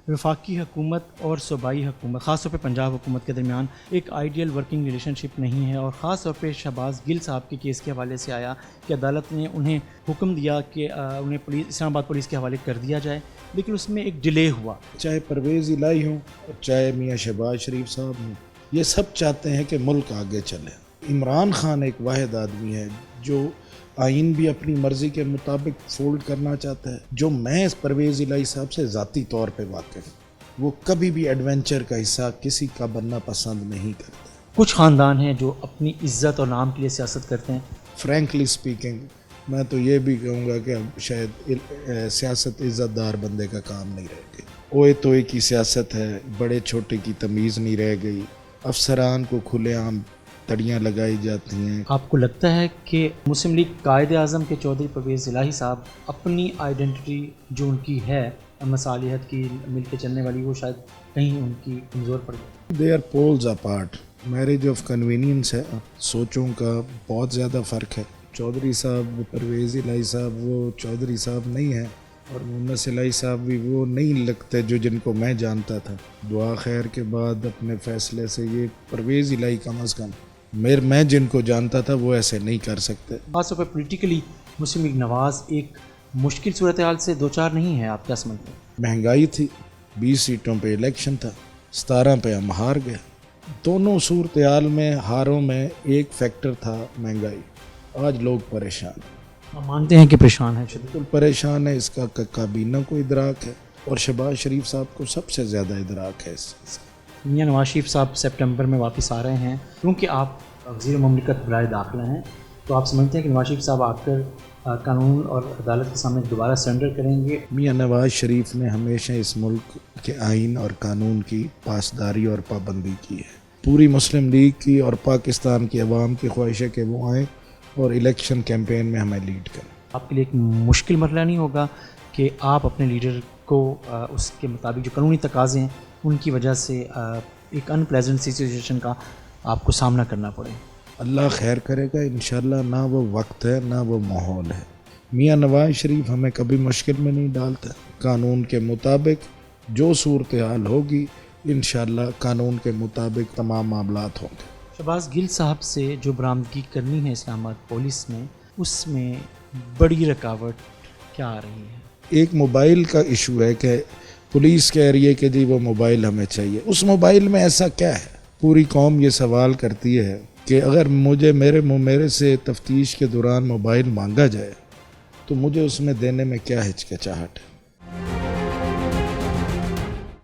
وفاقی حکومت اور صوبائی حکومت خاص طور پہ پنجاب حکومت کے درمیان ایک آئیڈیل ورکنگ ریلیشن شپ نہیں ہے، اور خاص طور پہ شہباز گل صاحب کے کیس کے حوالے سے آیا کہ عدالت نے انہیں حکم دیا کہ انہیں اسلام آباد پولیس کے حوالے کر دیا جائے، لیکن اس میں ایک ڈیلے ہوا۔ چاہے پرویز الہی ہوں اور چاہے میاں شہباز شریف صاحب ہوں، یہ سب چاہتے ہیں کہ ملک آگے چلے۔ عمران خان ایک واحد آدمی ہے جو آئین بھی اپنی مرضی کے مطابق فولڈ کرنا چاہتا ہے۔ جو میں پرویز الہی صاحب سے ذاتی طور پہ واقف ہوں، وہ کبھی بھی ایڈونچر کا حصہ کسی کا بننا پسند نہیں کرتا۔ کچھ خاندان ہیں جو اپنی عزت اور نام کے لیے سیاست کرتے ہیں۔ فرینکلی سپیکنگ میں تو یہ بھی کہوں گا کہ شاید سیاست عزت دار بندے کا کام نہیں رہ گئی۔ اوئے توئے کی سیاست ہے، بڑے چھوٹے کی تمیز نہیں رہ گئی، افسران کو کھلے عام تڑیاں لگائی جاتی ہیں۔ آپ کو لگتا ہے کہ مسلم لیگ قائد اعظم کے چودھری پرویز الہی صاحب اپنی آئیڈینٹی جو ان کی ہے مصالحت کی مل کے چلنے والی، وہ شاید کہیں ان کی کمزور پڑ گئی؟ They are poles apart. Marriage of convenience ہے، سوچوں کا بہت زیادہ فرق ہے۔ چودھری صاحب پرویز الہی صاحب وہ چودھری صاحب نہیں ہیں، اور مونس الہی صاحب بھی وہ نہیں لگتے جو جن کو میں جانتا تھا۔ دعا خیر کے بعد اپنے فیصلے سے یہ پرویز الہی کم از کم میں جن کو جانتا تھا وہ ایسے نہیں کر سکتے۔ خاص طور پہ پولیٹیکلی مسلم لیگ نواز ایک مشکل صورتحال سے دوچار نہیں ہے، آپ کیا سمجھتے ہیں؟ مہنگائی تھی، 20 سیٹوں پہ الیکشن تھا، 17 پہ ہم ہار گئے۔ دونوں صورتحال میں ہاروں میں ایک فیکٹر تھا مہنگائی۔ آج لوگ پریشان ہیں، ہم مانتے ہیں کہ پریشان ہیں، بالکل پریشان ہے۔ اس کا کابینہ کو ادراک ہے، اور شہباز شریف صاحب کو سب سے زیادہ ادراک ہے اس چیز کا۔ میاں نواز شریف صاحب سپٹمبر میں واپس آ رہے ہیں، کیونکہ آپ وزیر مملکت برائے داخلہ ہیں، تو آپ سمجھتے ہیں کہ نواز شریف صاحب آ کر قانون اور عدالت کے سامنے دوبارہ سرنڈر کریں گے؟ میاں نواز شریف نے ہمیشہ اس ملک کے آئین اور قانون کی پاسداری اور پابندی کی ہے۔ پوری مسلم لیگ کی اور پاکستان کی عوام کی خواہش ہے کہ وہ آئیں اور الیکشن کیمپین میں ہمیں لیڈ کریں۔ آپ کے لیے ایک مشکل مرحلہ نہیں ہوگا کہ آپ اپنے لیڈر کو اس کے مطابق جو قانونی تقاضے ہیں ان کی وجہ سے ایک ان پلیزنٹ سچویشن کا آپ کو سامنا کرنا پڑے؟ اللہ خیر کرے گا انشاءاللہ۔ نہ وہ وقت ہے نہ وہ ماحول ہے۔ میاں نواز شریف ہمیں کبھی مشکل میں نہیں ڈالتا۔ قانون کے مطابق جو صورتحال ہوگی انشاءاللہ قانون کے مطابق تمام معاملات ہوں گے۔ شہباز گل صاحب سے جو برآمدگی کرنی ہے اسلام آباد پولیس میں، اس میں بڑی رکاوٹ کیا آ رہی ہے؟ ایک موبائل کا ایشو ہے کہ پولیس کہہ رہی ہے کہ جی وہ موبائل ہمیں چاہیے۔ اس موبائل میں ایسا کیا ہے؟ پوری قوم یہ سوال کرتی ہے کہ اگر مجھے میرے سے تفتیش کے دوران موبائل مانگا جائے تو مجھے اس میں دینے میں کیا ہچکچاہٹ ہے؟